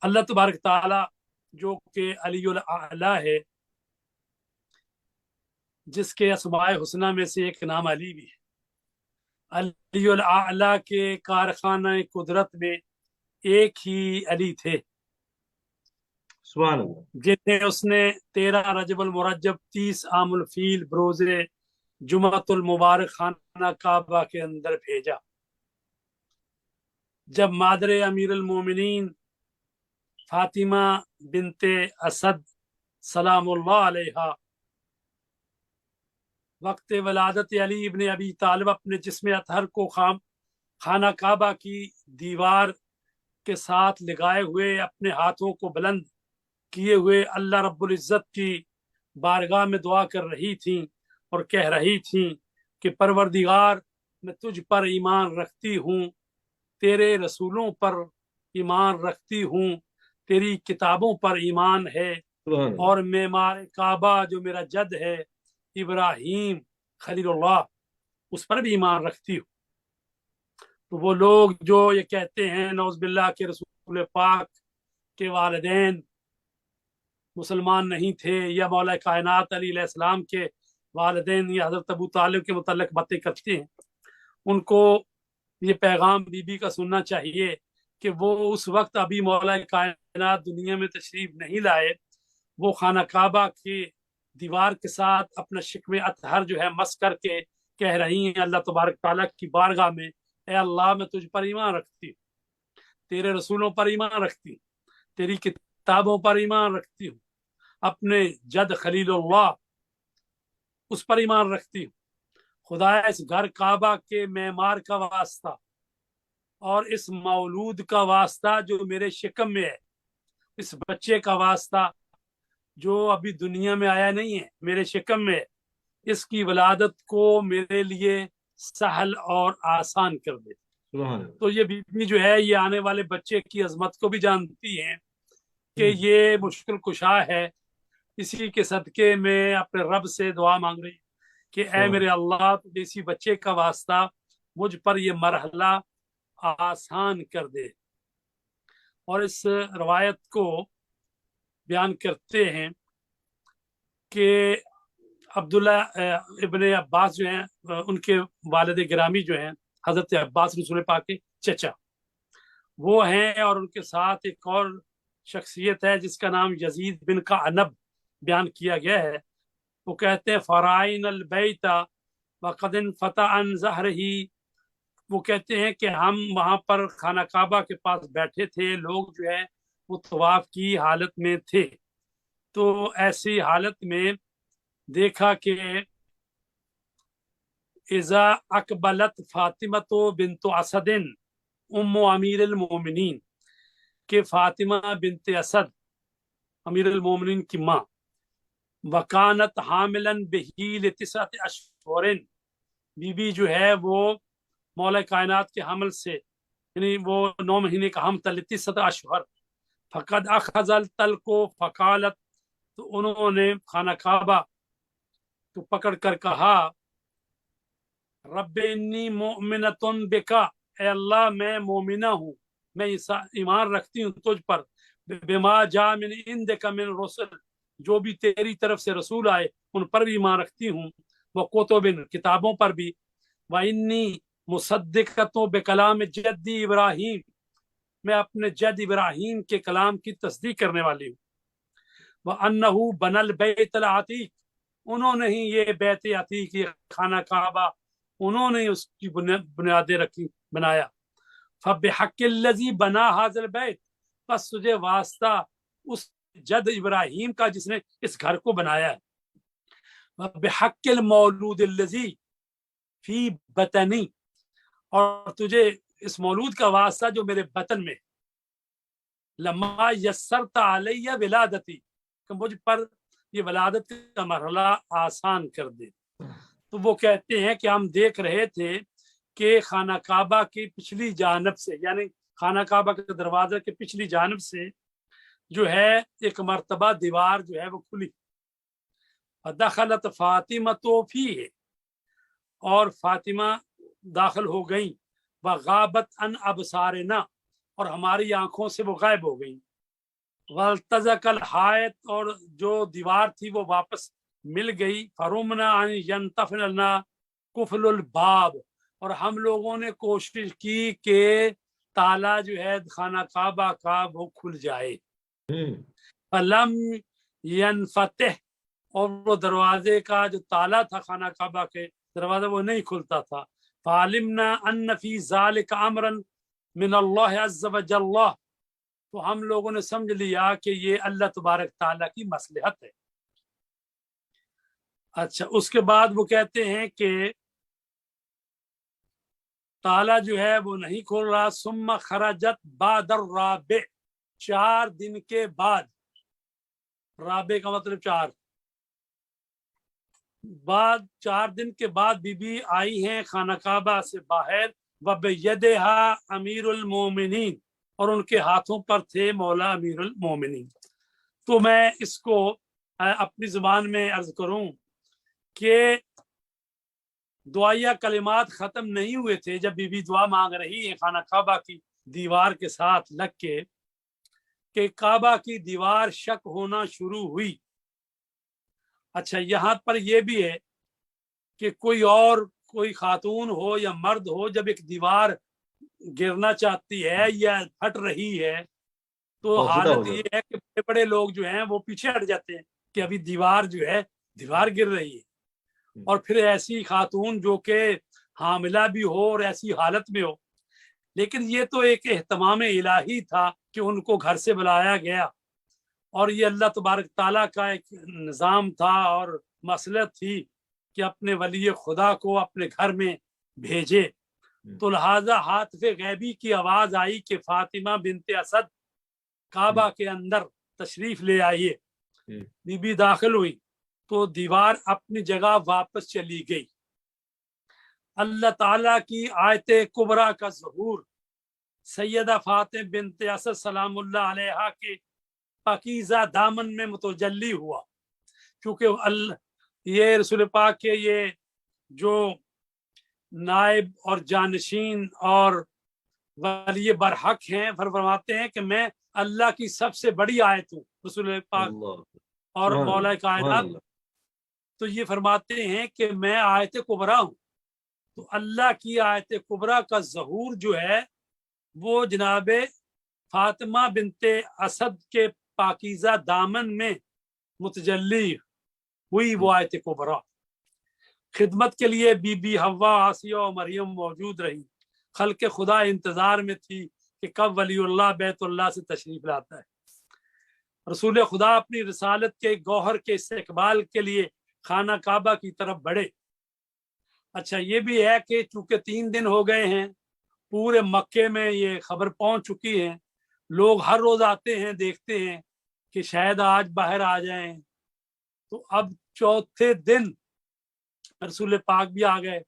اللہ तबारक ताला जो कि अलीउल आला है, जिसके अस्माए हुस्ना में से एक नाम अली भी है। अलीउल आला के कारखाना कुदरत में एक ही अली थे, सुभान अल्लाह। जिन्हें उसने 13 रजबुल मुरज्जब 30 आमुल फील बरोज़े जुमातुल मुबारक खाना काबा के अंदर भेजा, जब मादरे अमीरुल मोमिनीन फातिमा बिनते असद सलामुल्लाह अलैहा वक्त वलादत अली इब्न अबी तालिब अपने जिस्म अतहर को खाना काबा की दीवार के साथ लगाए हुए अपने हाथों को बुलंद किए हुए अल्लाह रब्बुल इज़्ज़त की बारगाह में दुआ कर रही थीं और कह रही थीं कि परवरदिगार, मैं तुझ पर ईमान रखती हूँ, तेरे रसूलों पर ईमान रखती हूँ, तेरी किताबों पर ईमान है, सुभान अल्लाह। और मेमार काबा जो मेरा जद है इब्राहीम खलीलुल्लाह, उस पर भी ईमान रखती हूँ। तो वो लोग जो ये कहते हैं नौज़ बिल्लाह के रसूल पाक के वालिदैन मुसलमान नहीं थे, या मौला कायनात अली अलैहिस्सलाम के वालिदैन या हज़रत अबू तालिब के मुतल्लिक़ बातें करते हैं, उनको ये पैगाम बीबी का सुनना चाहिए कि वो उस वक्त अभी मौला कायनात दुनिया में तशरीफ नहीं लाए। वो खाना काबा की दीवार के साथ अपना शिकवे अतहर जो है मस करके कह रही हैं अल्लाह तबारक ताला की बारगाह में, ए अल्लाह, मैं तुझ पर ईमान रखती हूँ, तेरे रसूलों पर ईमान रखती हूँ, तेरी किताबों पर ईमान रखती हूँ, अपने जद खलीलुल्लाह उस पर ईमान रखती हूँ। खुदा इस घर काबा के मेमार का वास्ता और इस मौलूद का वास्ता जो मेरे शिकम में है, इस बच्चे का वास्ता जो अभी दुनिया में आया नहीं है, मेरे शिकम में है, इसकी वलादत को मेरे लिए सहल और आसान कर दे। सुभान अल्लाह। तो ये बीबी जो है ये आने वाले बच्चे की अजमत को भी जानती है कि ये मुश्किल कुशा है। इसी के सदके में अपने रब से दुआ मांग रही कि ए मेरे अल्लाह, तो इसी बच्चे का वास्ता मुझ पर ये मरहला आसान कर दे। और इस रवायत को बयान करते हैं कि अब्दुल्ला इब्ने अब्बास जो हैं, उनके वालिद गिरामी जो हैं हजरत अब्बास रसूल पाक के चचा, वो हैं, और उनके साथ एक और शख्सियत है जिसका नाम यजीद बिन का अनब बयान किया गया है। वो कहते हैं फराइन अल बैता वक़दिन फतह अन ज़हरही, वो कहते हैं कि हम वहां पर खाना काबा के पास बैठे थे, लोग जो है वो तवाफ की हालत में थे। तो ऐसी हालत में देखा कि इज़ा अकबलत फातिमा तो बिनतो असदिन उम्मु अमीरुल मोमिनीन, के फातिमा बिनते असद अमीरुल मोमिनीन की माँ, वकानत हामिलन बिही लितिसअत अशहुरिन, बीबी जो है वो मौला कायनात के हमल से, यानी वो 9 महीने का हम था, लितिसअत अशहुर, फकद अखजल तल को फकालत, तो उन्होंने खाना काबा तो पकड़ कर कहा, रब्बे इन्नी मोमिनतुन बिका, ए अल्लाह, मैं मोमिना हूँ, मैं ईमान रखती हूँ तुझ पर, बिमा जा मिन इंदिका मिन रुsul, जो भी तेरी तरफ से रसूल आए उन पर भी ईमान रखती हूँ, व कुतुबिन, किताबों पर भी, व इन्नी मुसद्दिक़तुन बिकलाम जद्दी इब्राहीम, मैं अपने जद इब्राहीम के कलाम की तस्दीक करने वाली हूँ, व अन्नहु बनल बैतल अतीक, उन्होंने ही ये बैत अतीक, ये खाना काबा, उन्होंने ही उसकी बुनियादें रखी, बनाया। फबिहक्किल्लज़ी बना हाज़िल बैत, बस तुझे वास्ता उस जद इब्राहीम का जिसने इस घर को बनाया है। बिहक्किल मौलूदिल्लज़ी फी बतनी, और तुझे इस मौलूद का वास्ता जो मेरे बतन में, लम्मा यस्सरता अलैया विलादती, कि मुझ पर ये वलादत का मरहला आसान कर दे। तो वो कहते हैं कि हम देख रहे थे कि खाना काबा की पिछली जानब से, यानी खाना काबा के दरवाजे के पिछली जानब से जो है एक मर्तबा दीवार जो है वो खुली, दखलत फातिमा तो फी है, और फातिमा दाखिल हो गई, व गाबत अन अबसारना, और हमारी आंखों से वो गायब हो गई। वल्तज़कल हायत, और जो दीवार थी वो वापस मिल गई। फरुमना अन यंतफिलना कुफलुल बाब, और हम लोगों ने कोशिश की कि ताला जो है खाना काबा का वो खुल जाए। फलम यनफतह, और वो दरवाजे का जो ताला था खाना काबा के दरवाजा वो नहीं खुलता था। फालिमना अन्न फी ज़ालिका अमरन मिन अल्लाह अज़्ज़ व जल्ला, तो हम लोगों ने समझ लिया कि ये अल्लाह तबारक ताला की मसलहत है। अच्छा, उसके बाद वो कहते हैं कि ताला जो है वो नहीं खोल रहा। सुम्मा खराजत बादर राबे, 4 दिन के बाद, राबे का मतलब 4, बाद 4 दिन के बाद बीबी आई हैं खाना काबा से बाहर। वबयदहा अमीरुल मोमिनीन, और उनके हाथों पर थे मौला अमीरुल मोमिनीन। तो मैं इसको अपनी जुबान में अर्ज करूं कि दुआया कलिमात खत्म नहीं हुए थे जब बीबी दुआ मांग रही है खाना काबा की दीवार के साथ लग के, कि काबा की दीवार शक होना शुरू हुई। अच्छा, यहाँ पर यह भी है कि कोई खातून हो या मर्द हो, जब एक दीवार गिरना चाहती है या फट रही है तो हालत ये है कि बड़े बड़े लोग जो हैं वो पीछे हट जाते हैं कि अभी दीवार जो है दीवार गिर रही है। और फिर ऐसी खातून जो कि हामिला भी हो और ऐसी हालत में हो, लेकिन ये तो एक एहतमाम इलाही था कि उनको घर से बुलाया गया, और ये अल्लाह तबारक ताला का एक निज़ाम था और मसलहत थी कि अपने वली खुदा को अपने घर में भेजे। तो लिहाजा हातिफ़े गैबी की आवाज आई कि फातिमा बिनते असद काबा के अंदर तशरीफ ले आइए। बीबी दाखिल हुई तो दीवार अपनी जगह वापस चली गई। अल्लाह ताला की आयत कुबरा का ज़हूर सैयदा फातिमा बिनते असद सलामुल्लाह अलैहा के पाकीज़ा दामन में मुतजल्ली हुआ, क्योंकि ये रसूल पाक के ये जो नायब और जानशीन और वली बरहक हैं, फरमाते हैं कि मैं अल्लाह की सबसे बड़ी आयत हूँ, रसूल पाक और मौला कायनात। तो ये फरमाते हैं कि मैं आयत कुबरा हूँ। तो अल्लाह की आयत कुबरा का ज़हूर जो है वो जनाबे फातिमा बिनते असद के पाकीज़ा दामन में मुतजल्ली हुई वो आयत कुबरा। खिदमत के लिए बीबी हवा, आसिया और मरियम मौजूद रही। खल्क खुदा इंतजार में थी कि कब वलीउल्लाह बैतुल्लाह से तशरीफ लाता है। रसूल खुदा अपनी रिसालत के गौहर के इस्तेकबाल के लिए खाना काबा की तरफ बढ़े। अच्छा, ये भी है कि चूंकि 3 दिन हो गए हैं, पूरे मक्के में ये खबर पहुंच चुकी है, लोग हर रोज आते हैं, देखते हैं कि शायद आज बाहर आ जाएं। तो अब चौथे दिन रसूल पाक भी आ गए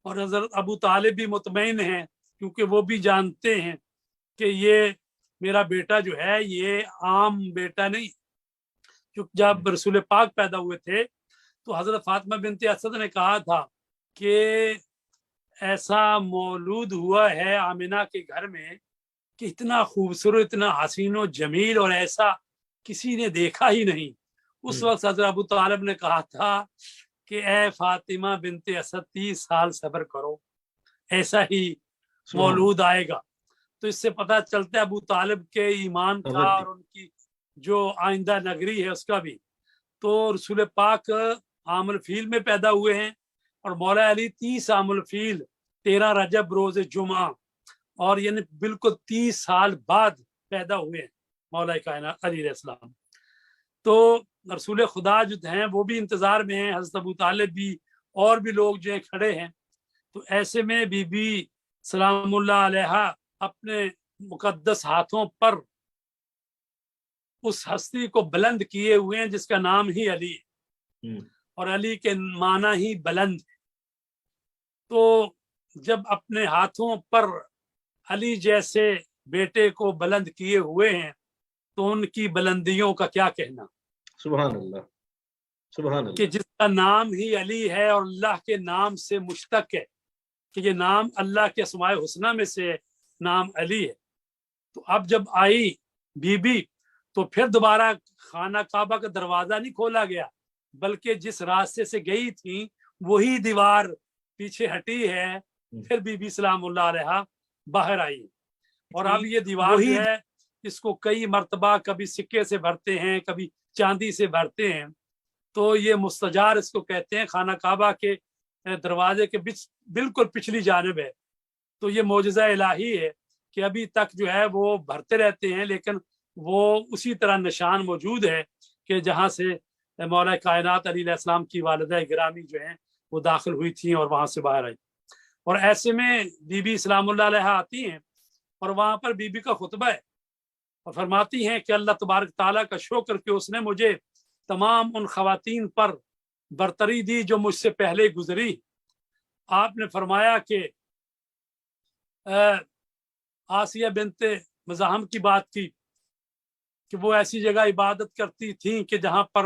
और हजरत अबू तालिब भी मुतमईन हैं, क्योंकि वो भी जानते हैं कि ये मेरा बेटा जो है ये आम बेटा नहीं। क्योंकि जब रसूल पाक पैदा हुए थे तो हजरत फातिमा बिनते असद ने कहा था कि ऐसा मौलूद हुआ है आमिना के घर में कि इतना खूबसूरत, इतना हसीनो जमील, और ऐसा किसी ने देखा ही नहीं। उस वक्त हजरत अबू तालिब ने कहा था कि ए फातिमा बिनते असद 30 साल सब्र करो, ऐसा ही मौलूद आएगा। तो इससे पता चलता है अबू तालिब के ईमान का और उनकी जो आइंदा नगरी है उसका भी। तो रसूल पाक आमुल फील में पैदा हुए हैं और मौला अली 30 आमुल फील 13 रजब रोज जुमा, और यानी बिल्कुल 30 साल बाद पैदा हुए हैं मौला कायनात अली अलैहिस्सलाम। तो रसूल खुदा जो हैं वो भी इंतजार में हैं, हज़रत अबू तालिब भी, और भी लोग जो हैं खड़े हैं। तो ऐसे में बीबी सलामुल्लाह अलैहा अपने मुकद्दस हाथों पर उस हस्ती को बुलंद किए हुए हैं जिसका नाम ही अली है, और अली के माना ही बुलंद है। तो जब अपने हाथों पर अली जैसे बेटे को बुलंद किए हुए हैं तो उनकी बुलंदियों का क्या कहना। सुभान अल्लाह, सुभान अल्लाह। कि जिसका नाम ही अली है और अल्लाह के नाम से मुश्तक है, कि ये नाम अल्लाह के अस्माए हुस्ना में से नाम अली है। तो अब जब आई बीबी تو پھر دوبارہ خانہ کعبہ کا دروازہ نہیں کھولا گیا، بلکہ جس راستے سے گئی تھی وہی دیوار پیچھے ہٹی ہے، پھر بی بی سلام اللہ علیہا باہر آئی، اور اب یہ دیوار جو ہے اس کو کئی مرتبہ کبھی سکے سے بھرتے ہیں، کبھی چاندی سے بھرتے ہیں، تو یہ مستجار اس کو کہتے ہیں، خانہ کعبہ کے دروازے کے بالکل پچھلی جانب ہے۔ تو یہ معجزہ الہی ہے کہ ابھی تک جو ہے وہ بھرتے رہتے ہیں، لیکن وہ اسی طرح نشان موجود ہے کہ جہاں سے مولا کائنات علیہ السلام کی والدہ گرامی جو ہیں وہ داخل ہوئی تھیں اور وہاں سے باہر آئی۔ اور ایسے میں بی بی سلام اللہ علیہ آتی ہیں اور وہاں پر بی بی کا خطبہ ہے اور فرماتی ہیں کہ اللہ تبارک تعالیٰ کا شکر کہ اس نے مجھے تمام ان خواتین پر برتری دی جو مجھ سے پہلے گزری۔ آپ نے فرمایا کہ آسیہ بنت مزاحم کی بات کی کہ وہ ایسی جگہ عبادت کرتی تھیں کہ جہاں پر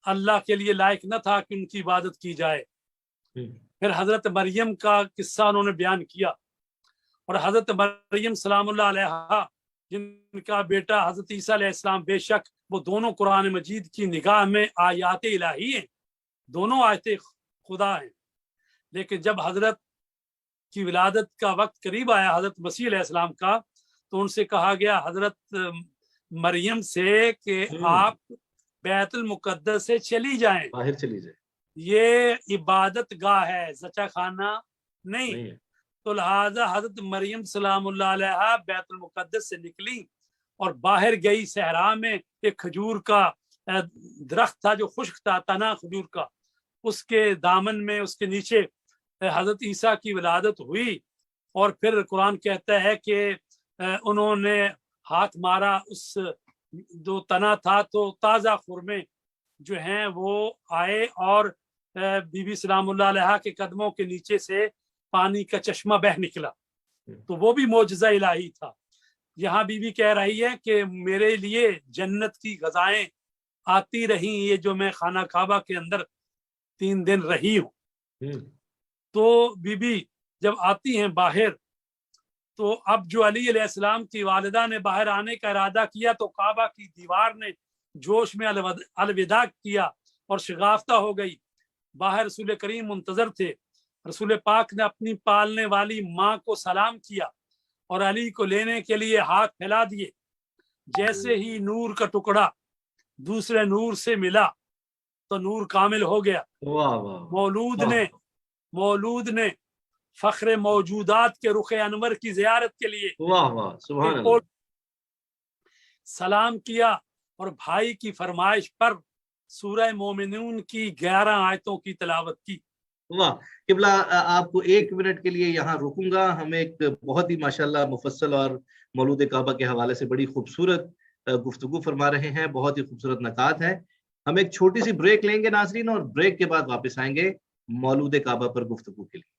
اللہ کے لیے لائق نہ تھا کہ ان کی عبادت کی جائے۔ پھر حضرت مریم کا قصہ انہوں نے بیان کیا، اور حضرت مریم سلام اللہ علیہا جن کا بیٹا حضرت عیسیٰ علیہ السلام، بے شک وہ دونوں قرآن مجید کی نگاہ میں آیات الہی ہیں، دونوں آیتیں خدا ہیں، لیکن جب حضرت کی ولادت کا وقت قریب آیا حضرت مسیح علیہ السلام کا، تو ان سے کہا گیا حضرت مریم سے کہ آپ بیت المقدس سے چلی جائیں، باہر چلی جائیں، یہ عبادت گاہ ہے، زچہ خانہ نہیں۔ تو لہذا حضرت مریم سلام اللہ علیہ بیت المقدس سے نکلی اور باہر گئی صحرا میں، ایک کھجور کا درخت تھا جو خشک تھا، تنا کھجور کا، اس کے دامن میں اس کے نیچے حضرت عیسیٰ کی ولادت ہوئی۔ اور پھر قرآن کہتا ہے کہ انہوں نے ہاتھ مارا، اس جو تنا تھا تو تازہ خرمے جو ہیں وہ آئے، اور بی بی سلام اللہ علیہ کے قدموں کے نیچے سے پانی کا چشمہ بہ نکلا، تو وہ بھی معجزہ الہی تھا۔ یہاں بی بی کہہ رہی ہے کہ میرے لیے جنت کی غذائیں آتی رہیں، یہ جو میں خانہ کعبہ کے اندر 3 دن رہی ہوں۔ تو بی بی جب آتی ہیں باہر، تو اب جو علی علیہ السلام کی والدہ نے باہر آنے کا ارادہ کیا تو کعبہ کی دیوار نے جوش میں الوداع کیا اور شگافتہ ہو گئی۔ باہر رسول کریم منتظر تھے، رسول پاک نے اپنی پالنے والی ماں کو سلام کیا اور علی کو لینے کے لیے ہاتھ پھیلا دیے۔ جیسے ہی نور کا ٹکڑا دوسرے نور سے ملا تو نور کامل ہو گیا۔ مولود نے فخر موجودات کے رخ انور کی زیارت کے لیے سبحان اللہ سلام کیا، اور بھائی کی فرمائش پر سورہ مومنون کی 11 آیتوں کی تلاوت کی۔ واہ قبلہ، آپ کو 1 منٹ کے لیے یہاں رکوں گا۔ ہم ایک بہت ہی ماشاءاللہ مفصل اور مولود کعبہ کے حوالے سے بڑی خوبصورت گفتگو فرما رہے ہیں، بہت ہی خوبصورت نکات ہیں۔ ہم ایک چھوٹی سی بریک لیں گے ناظرین، اور بریک کے بعد واپس آئیں گے مولود کعبہ پر گفتگو کے لیے۔